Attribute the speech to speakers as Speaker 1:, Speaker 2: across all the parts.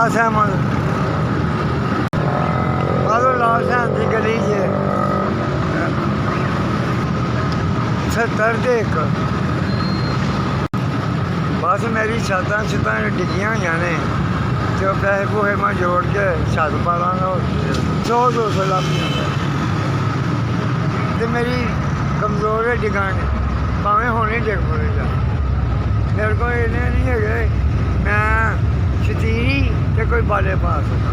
Speaker 1: लियास अहमद माधो लाल San की गली च 70 ते 1 बस मेरी छत्तां छुत्तां डिग्गियां हुई ने तो पैसे पूहे मैं जोड़ के छत पा लाँगा 100-200 लग जाता तो मेरी कमज़ोर है डिगान भावें होने डिग पड़ेगा मेरे को इन्ने नहीं है मैं शतीरी तो कोई बाले पा सका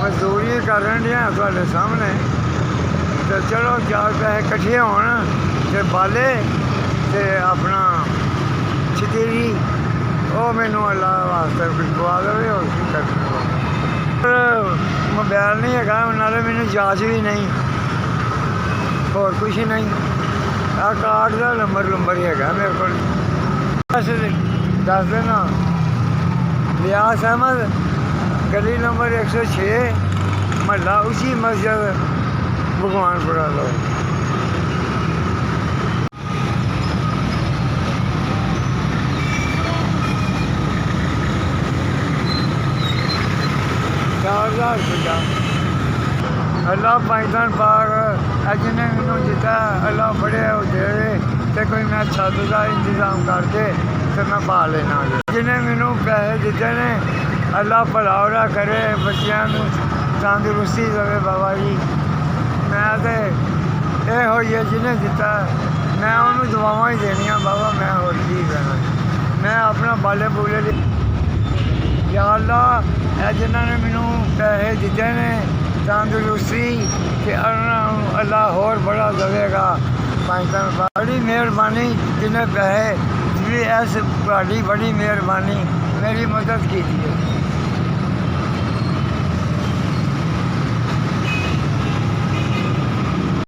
Speaker 1: मजदूरी कर दियां थोड़े सामने तो चलो 4 पैसे कट्ठे होन ते बाले ते अपना शतीरी वो मैनू अल्लाह वास्ते खुआ दे मोबाइल नहीं है नाले मैनू जाच भी नहीं और कुछ नहीं आ कार्ड का नंबर ही है मेरे को बस दस देना लियास अहमद गली नंबर 106 महला उसी मस्जिद भगवानपुरा लो ₹4000 अल्लाह पाकिस्तान पाक जिन्हें मैनू दिता अल्लाह बड़े दे तो कोई मैं छत का इंतजाम करके तो मैं पा लेना जिन्हें मैनू पैसे दिते ने अल्लाह भला उड़ा करे बच्चों तंदुरुस्ती देवे बाबा जी मैं तो यह हो जिन्हें दिता मैं उन्होंने दुआवां ही देनिया बाबा मैं होर की करना मैं अपना बाले बूले या अल्लाह जिन्होंने मैनू पैसे दिते ने तंदुरुस्ती कि अल्लाह होर बड़ा देगा पाकिस्तान बड़ी मेहरबानी जिन्हें पैसे जी बड़ी मेहरबानी मेरी मदद की